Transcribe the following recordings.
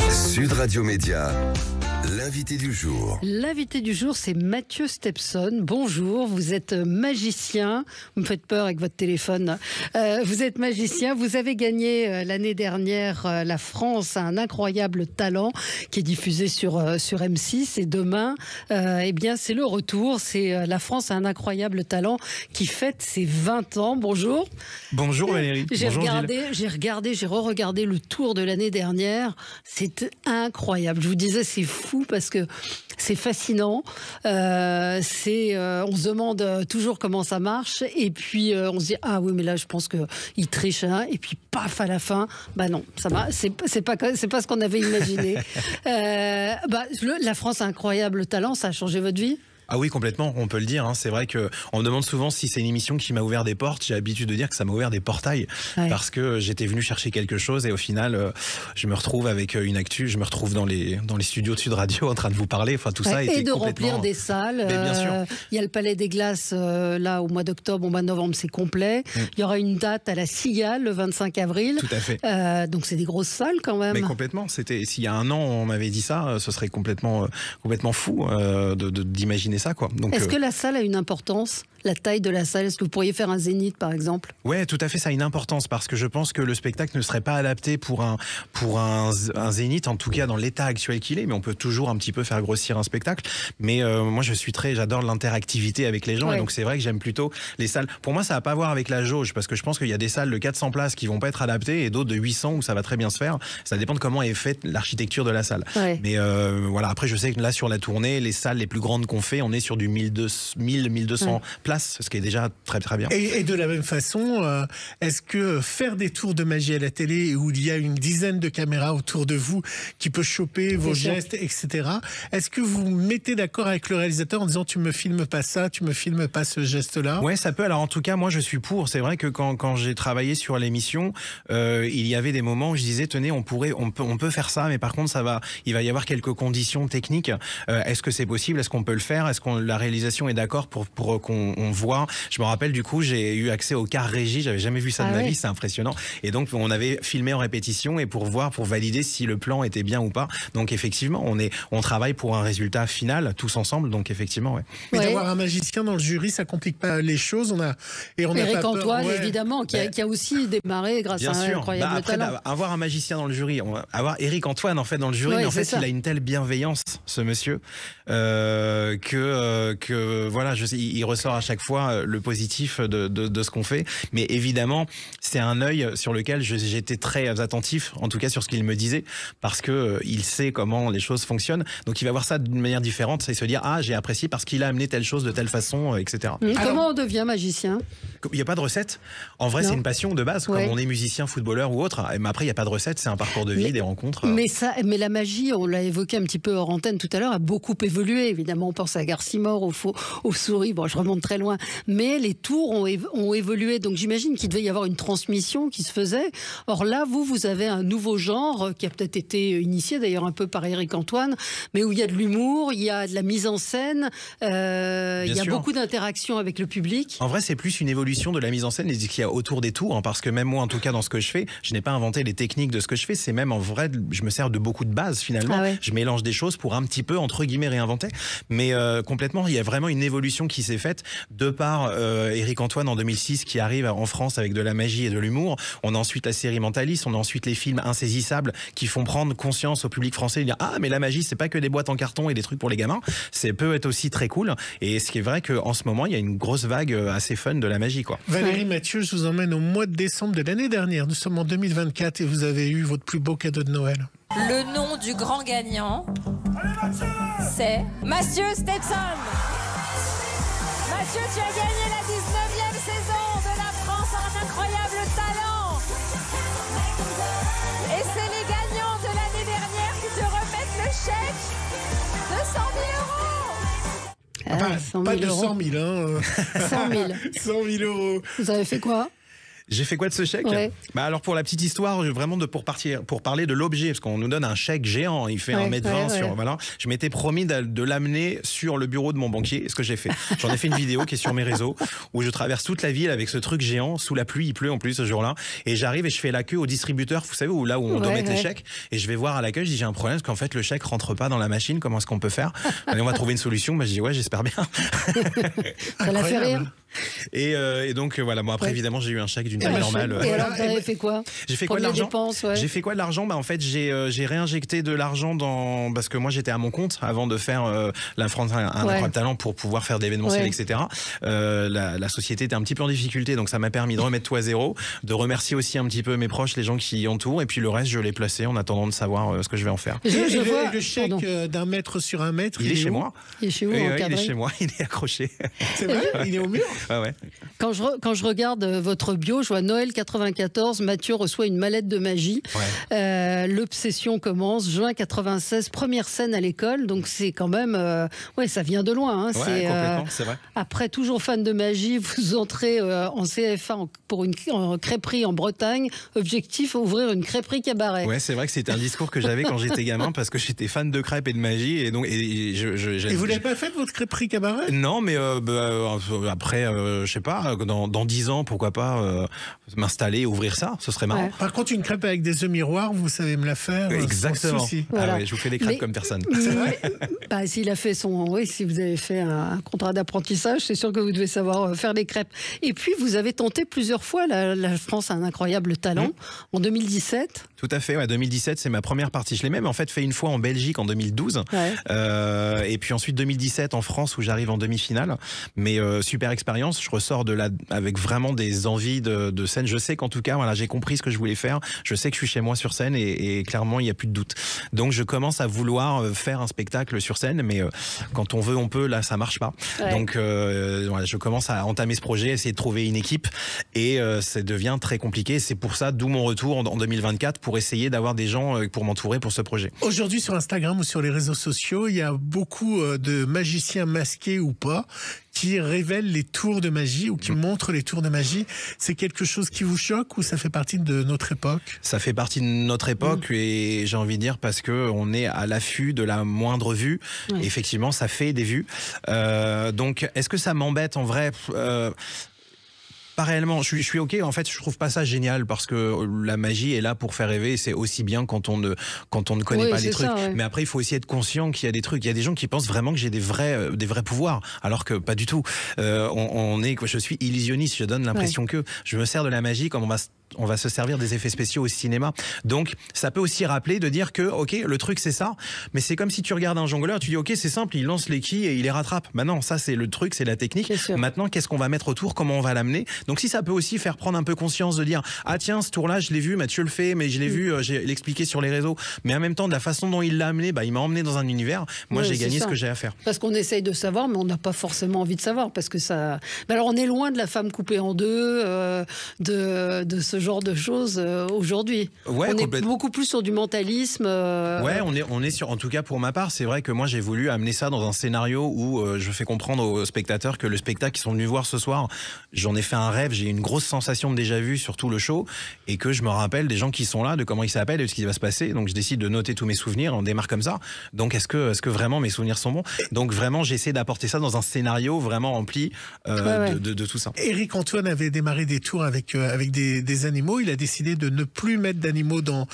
Sud Radio Média, l'invité du jour. L'invité du jour, c'est Mathieu Stepson. Bonjour, vous êtes magicien. Vous me faites peur avec votre téléphone. Vous êtes magicien. Vous avez gagné l'année dernière La France a un incroyable talent qui est diffusé sur M6. Et demain, eh bien, c'est le retour. C'est La France a un incroyable talent qui fête ses 20 ans. Bonjour. Bonjour Valérie. J'ai re-regardé le tour de l'année dernière. C'est incroyable. Je vous disais, c'est fou parce que c'est fascinant. On se demande toujours comment ça marche. Et puis, on se dit, ah oui, mais là, je pense qu'il triche. Hein. Et puis, paf, à la fin, bah non, c'est pas ce qu'on avait imaginé. La France a un incroyable talent. Ça a changé votre vie ? Ah oui, complètement, on peut le dire. Hein. C'est vrai qu'on me demande souvent si c'est une émission qui m'a ouvert des portes. J'ai l'habitude de dire que ça m'a ouvert des portails. Ouais. Parce que j'étais venu chercher quelque chose et au final, je me retrouve avec une actu. Je me retrouve dans les studios de Sud Radio en train de vous parler. Enfin, tout ça et de remplir des salles. Bien sûr. Il y a le Palais des Glaces là au mois d'octobre, au mois de novembre, c'est complet. Il y aura une date à la Cigale le 25 avril. Tout à fait. Donc c'est des grosses salles quand même. Mais complètement. S'il y a un an, on m'avait dit ça, ce serait complètement fou d'imaginer ça, quoi. Est-ce que la salle a une importance ? La taille de la salle, est-ce que vous pourriez faire un zénith par exemple ? Ouais, tout à fait, ça a une importance parce que je pense que le spectacle ne serait pas adapté pour un zénith, en tout cas dans l'état actuel qu'il est, mais on peut toujours un petit peu faire grossir un spectacle. Mais moi j'adore l'interactivité avec les gens, et donc c'est vrai que j'aime plutôt les salles. Pour moi, ça n'a pas à voir avec la jauge, parce que je pense qu'il y a des salles de 400 places qui vont pas être adaptées et d'autres de 800 où ça va très bien se faire. Ça dépend de comment est faite l'architecture de la salle. Ouais. Mais voilà, après je sais que là sur la tournée, les salles les plus grandes qu'on fait, on est sur du 1200 places, ce qui est déjà très très bien. Et de la même façon, est-ce que faire des tours de magie à la télé où il y a une dizaine de caméras autour de vous qui peut choper vos gestes, etc., est-ce que vous mettez d'accord avec le réalisateur en disant tu me filmes pas ça, tu me filmes pas ce geste-là ? Ouais, ça peut. Alors en tout cas, moi je suis pour. C'est vrai que quand j'ai travaillé sur l'émission, il y avait des moments où je disais tenez, on peut faire ça, mais par contre il va y avoir quelques conditions techniques. Est-ce que c'est possible ? Est-ce qu'on peut le faire ? Est-ce que la réalisation est d'accord pour qu'on voit ? Je me rappelle, du coup, j'ai eu accès au car régie. J'avais jamais vu ça de ma vie. C'est impressionnant. Et donc, on avait filmé en répétition et pour valider si le plan était bien ou pas. Donc, effectivement, on travaille pour un résultat final tous ensemble. Donc, effectivement, ouais. Mais d'avoir un magicien dans le jury, ça complique pas les choses. Éric Antoine, évidemment, qui a aussi démarré grâce à un incroyable talent. Avoir un magicien dans le jury, avoir Éric Antoine en fait dans le jury, mais en fait, il a une telle bienveillance, ce monsieur, que voilà, il ressort à chaque fois le positif de ce qu'on fait. Mais évidemment, c'est un œil sur lequel j'étais très attentif, en tout cas sur ce qu'il me disait, parce que il sait comment les choses fonctionnent. Donc il va voir ça d'une manière différente, c'est se dire ah, j'ai apprécié parce qu'il a amené telle chose de telle façon, etc. Comment on devient magicien ? Il n'y a pas de recette. En vrai, c'est une passion de base, comme on est musicien, footballeur ou autre. Mais après, il n'y a pas de recette, c'est un parcours de vie, des rencontres. Mais la magie, on l'a évoqué un petit peu hors antenne tout à l'heure, a beaucoup évolué. Évidemment, on pense à Garcimore, aux souris. Bon, je remonte très loin. Mais les tours ont évolué. Donc j'imagine qu'il devait y avoir une transmission qui se faisait. Or là, vous avez un nouveau genre qui a peut-être été initié d'ailleurs un peu par Éric Antoine, mais où il y a de l'humour, il y a de la mise en scène, il y a beaucoup d'interactions avec le public. En vrai, c'est plus une évolution de la mise en scène et ce qu'il y a autour des tours, hein, parce que même moi, en tout cas, dans ce que je fais, je n'ai pas inventé les techniques de ce que je fais. C'est même en vrai, je me sers de beaucoup de bases finalement. Je mélange des choses pour un petit peu, entre guillemets, réinventer. Mais complètement, il y a vraiment une évolution qui s'est faite de par Éric Antoine en 2006 qui arrive en France avec de la magie et de l'humour. On a ensuite la série Mentaliste, on a ensuite les films insaisissables qui font prendre conscience au public français de dire ah, mais la magie, c'est pas que des boîtes en carton et des trucs pour les gamins. C'est peut être aussi très cool. Et ce qui est vrai qu'en ce moment, il y a une grosse vague assez fun de la magie, quoi. Valérie, Mathieu, je vous emmène au mois de décembre de l'année dernière. Nous sommes en 2024 et vous avez eu votre plus beau cadeau de Noël. Le nom du grand gagnant, c'est Mathieu Stepson. Mathieu, tu as gagné la 19e saison de La France a un incroyable talent. Et c'est les gagnants de l'année dernière qui te remettent le chèque de 100 000 €. Pas de 100 000, hein. 100 000. 100 000 €. Vous avez fait quoi ? J'ai fait quoi de ce chèque? Bah alors pour la petite histoire, vraiment pour parler de l'objet, parce qu'on nous donne un chèque géant, il fait 1m20 sur voilà. Je m'étais promis de l'amener sur le bureau de mon banquier. Et ce que j'ai fait, j'en ai fait une vidéo qui est sur mes réseaux où je traverse toute la ville avec ce truc géant sous la pluie. Il pleut en plus ce jour-là, et j'arrive et je fais la queue au distributeur. Vous savez là où on doit mettre les chèques. Et je vais voir à l'accueil. Je dis j'ai un problème parce qu'en fait le chèque rentre pas dans la machine. Comment est-ce qu'on peut faire? Allez, on va trouver une solution. Bah, je dis ouais, j'espère bien. Ça l'a fait rire. Et donc voilà, bon après évidemment j'ai eu un chèque d'une taille normale. Et alors vous avez fait quoi? J'ai fait quoi de l'argent? J'ai fait quoi de l'argent? Bah en fait j'ai réinjecté de l'argent parce que moi j'étais à mon compte avant de faire la France un incroyable talent pour pouvoir faire d'événementiel, etc. La société était un petit peu en difficulté, donc ça m'a permis de remettre tout à zéro, de remercier aussi un petit peu mes proches, les gens qui entourent, et puis le reste je l'ai placé en attendant de savoir ce que je vais en faire. Je vois le chèque d'1 mètre sur 1 mètre. Il est chez moi. Il est chez vous? Il est chez moi, il est accroché. C'est vrai? Il est au mur? Ouais. Quand je regarde votre bio, je vois Noël 94, Mathieu reçoit une mallette de magie. L'obsession commence, juin 96, première scène à l'école, donc c'est quand même... ça vient de loin. Hein. Complètement, c'est vrai. Après, toujours fan de magie, vous entrez en CFA pour une crêperie en Bretagne. Objectif, ouvrir une crêperie cabaret. Ouais, c'est vrai que c'était un discours que j'avais quand j'étais gamin, parce que j'étais fan de crêpes et de magie. Et donc, et vous l'avez pas fait, votre crêperie cabaret? Non, mais après, je sais pas, dans 10 ans, pourquoi pas m'installer, ouvrir ça, ce serait marrant. Par contre, une crêpe avec des œufs miroirs, vous savez me la faire? Exactement. Sans souci. Voilà. Je vous fais des crêpes comme personne. C'est vrai? S'il a fait si vous avez fait un contrat d'apprentissage, c'est sûr que vous devez savoir faire les crêpes. Et puis, vous avez tenté plusieurs fois, la France a un incroyable talent, en 2017. Tout à fait, 2017, c'est ma première partie. Je l'ai même en fait fait une fois en Belgique en 2012. Et puis ensuite 2017 en France où j'arrive en demi-finale. Mais super expérience, je ressors de là avec vraiment des envies de scène. Je sais qu'en tout cas, j'ai compris ce que je voulais faire. Je sais que je suis chez moi sur scène et clairement, il n'y a plus de doute. Donc je commence à vouloir faire un spectacle sur scène, mais quand on veut, on peut. Là, ça marche pas. Donc je commence à entamer ce projet, essayer de trouver une équipe, et ça devient très compliqué. C'est pour ça, d'où mon retour en 2024 pour essayer d'avoir des gens pour m'entourer pour ce projet. Aujourd'hui, sur Instagram ou sur les réseaux sociaux, il y a beaucoup de magiciens masqués ou pas qui révèlent les tours de magie ou qui montrent les tours de magie. C'est quelque chose qui vous choque ou ça fait partie de notre époque? Ça fait partie de notre époque et j'ai envie de dire parce que on est à l'affût de la moindre vue. Effectivement, ça fait des vues. Donc, est-ce que ça m'embête en vrai? Pas réellement, je suis ok. En fait, je trouve pas ça génial parce que la magie est là pour faire rêver. C'est aussi bien quand on ne connaît pas les trucs. Mais après, il faut aussi être conscient qu'il y a des trucs. Il y a des gens qui pensent vraiment que j'ai des vrais pouvoirs, alors que pas du tout. Je suis illusionniste. Je donne l'impression que je me sers de la magie comme on va se servir des effets spéciaux au cinéma. Donc, ça peut aussi rappeler de dire que, ok, le truc c'est ça, mais c'est comme si tu regardes un jongleur, tu dis, ok, c'est simple, il lance les quilles et il les rattrape. Bah non, ça c'est le truc, c'est la technique. Maintenant, qu'est-ce qu'on va mettre autour, comment on va l'amener? Donc, si ça peut aussi faire prendre un peu conscience de dire, ah tiens, ce tour-là, je l'ai vu, Mathieu le fait, mais je l'ai vu, j'ai l'expliqué sur les réseaux. Mais en même temps, de la façon dont il l'a amené, il m'a emmené dans un univers. Moi, j'ai gagné ce que j'ai à faire. Parce qu'on essaye de savoir, mais on n'a pas forcément envie de savoir, parce que ça. Mais alors, on est loin de la femme coupée en deux, de ce genre de choses. Aujourd'hui. On est beaucoup plus sur du mentalisme. On est sur, en tout cas pour ma part, c'est vrai que moi j'ai voulu amener ça dans un scénario où je fais comprendre aux spectateurs que le spectacle qu'ils sont venus voir ce soir, j'en ai fait un rêve, j'ai une grosse sensation de déjà-vu sur tout le show et que je me rappelle des gens qui sont là, de comment ils s'appellent et de ce qui va se passer. Donc je décide de noter tous mes souvenirs, on démarre comme ça. Donc est-ce que vraiment mes souvenirs sont bons? Donc vraiment j'essaie d'apporter ça dans un scénario vraiment rempli de tout ça. Éric Antoine avait démarré des tours avec des animaux, il a décidé de ne plus mettre d'animaux dans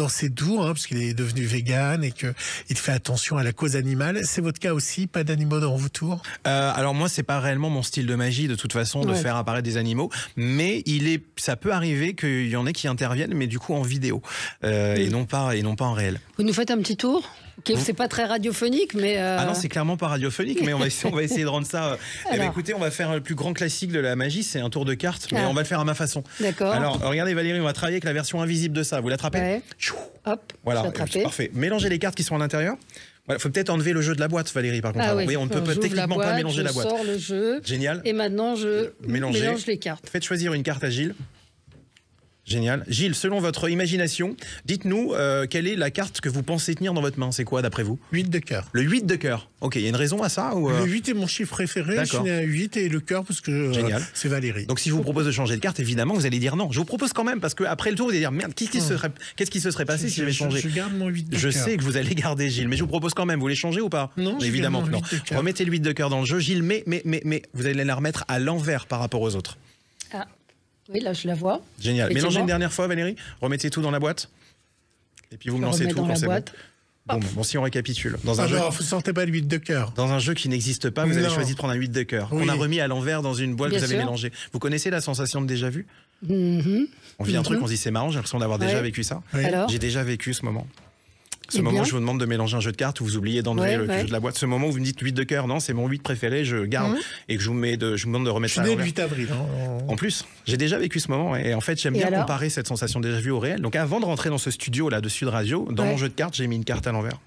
ses tours, parce qu'il est devenu vegan et qu'il fait attention à la cause animale. C'est votre cas aussi, pas d'animaux dans vos tours? Alors moi, c'est pas réellement mon style de magie de toute façon de faire apparaître des animaux, mais ça peut arriver qu'il y en ait qui interviennent, mais du coup en vidéo et non pas en réel. Vous nous faites un petit tour? C'est pas très radiophonique, mais... Ah non, c'est clairement pas radiophonique, mais on va essayer de rendre ça... écoutez, on va faire le plus grand classique de la magie, c'est un tour de cartes, mais on va le faire à ma façon. D'accord. Alors, regardez Valérie, on va travailler avec la version invisible de ça. Vous l'attrapez? Hop, voilà, parfait. Mélangez les cartes qui sont à l'intérieur. Il faut peut-être enlever le jeu de la boîte, Valérie, par contre. On ne peut techniquement pas mélanger la boîte. Je sors le jeu. Génial. Et maintenant, je mélange les cartes. Faites choisir une carte à Gilles. Génial. Gilles, selon votre imagination, dites-nous quelle est la carte que vous pensez tenir dans votre main. C'est quoi d'après vous? 8 de cœur. Le 8 de cœur. Ok, il y a une raison à ça ou Le 8 est mon chiffre préféré, je suis né à 8 et le cœur parce que c'est Valérie. Donc si je vous propose de changer de carte, évidemment, vous allez dire non. Je vous propose quand même parce qu'après le tour, vous allez dire merde, qu'est-ce qui se serait passé si j'avais changé? Je garde mon 8 de cœur. Je sais que vous allez garder Gilles, mais je vous propose quand même, vous voulez changer ou pas? Non, évidemment que non. Remettez le 8 de cœur dans le jeu, Gilles, mais vous allez la remettre à l'envers par rapport aux autres. Ah. Oui, là, je la vois. Génial. Mélangez une dernière fois, Valérie. Remettez tout dans la boîte. Et puis vous me lancez tout quand c'est bon. Bon, si on récapitule. Dans un jeu, vous ne sortez pas le 8 de cœur. Dans un jeu qui n'existe pas, vous avez choisi de prendre un 8 de cœur. On a remis à l'envers dans une boîte que vous avez mélangée. Vous connaissez la sensation de déjà vu? On vit un truc, on se dit c'est marrant, j'ai l'impression d'avoir déjà vécu ça. J'ai déjà vécu ce moment. Ce moment où je vous demande de mélanger un jeu de cartes où vous oubliez d'enlever le jeu de la boîte. Ce moment où vous me dites 8 de cœur, non, c'est mon 8 préféré, je garde et que je vous demande de remettre ça à l'envers. Je suis né le 8 avril. En plus, j'ai déjà vécu ce moment et en fait, j'aime bien comparer cette sensation déjà vue au réel. Donc avant de rentrer dans ce studio là de Sud Radio, dans mon jeu de cartes, j'ai mis une carte à l'envers.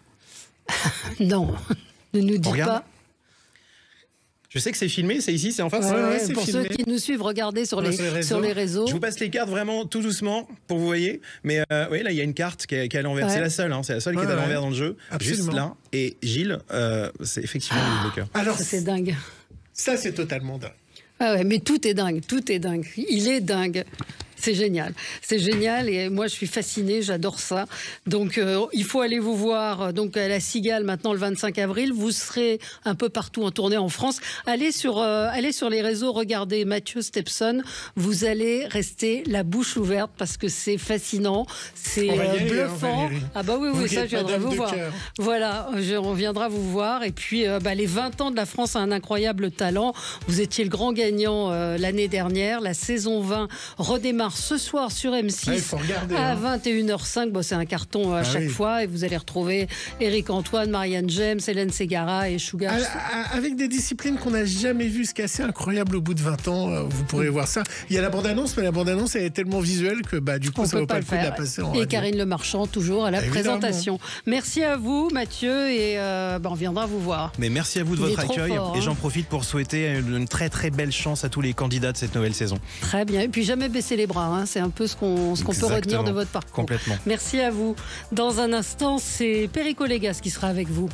Non, ne nous dites pas. Je sais que c'est filmé, c'est ici, c'est en face. Pour ceux qui nous suivent, regardez sur les réseaux. Je vous passe les cartes vraiment tout doucement pour vous voyez. Mais oui, là, il y a une carte qui est à l'envers. C'est la seule, c'est la seule qui est à l'envers dans le jeu. Absolument. Juste là. Et Gilles, c'est effectivement le cœur. Alors, c'est dingue. Ça, c'est totalement dingue. Ah ouais, mais tout est dingue, tout est dingue. Il est dingue. C'est génial et moi je suis fascinée, j'adore ça. Donc il faut aller vous voir donc à la Cigale maintenant le 25 avril. Vous serez un peu partout en tournée en France. Allez sur les réseaux, regardez Mathieu Stepson. Vous allez rester la bouche ouverte parce que c'est fascinant, c'est bluffant. Ah bah oui, ça je viendrai vous voir. Voilà, on viendra vous voir. Et puis les 20 ans de la France a un incroyable talent. Vous étiez le grand gagnant l'année dernière. La saison 20 redémarre ce soir sur M6 à 21h05. Bon, c'est un carton à chaque fois et vous allez retrouver Éric Antoine, Marianne James, Hélène Ségara et Sugar. Avec des disciplines qu'on n'a jamais vues, ce qui est assez incroyable au bout de 20 ans. Vous pourrez voir ça. Il y a la bande-annonce, mais la bande-annonce elle est tellement visuelle que du coup ça ne vaut pas le coup de la passer en radio. Et Karine Le Marchand toujours à la présentation. Merci à vous Mathieu et on viendra vous voir. Mais merci à vous de votre accueil et j'en profite pour souhaiter une très très belle chance à tous les candidats de cette nouvelle saison. Très bien et puis jamais baisser les bras. C'est un peu ce qu'on peut retenir de votre parcours. Complètement. Merci à vous. Dans un instant, c'est Perico Légas qui sera avec vous.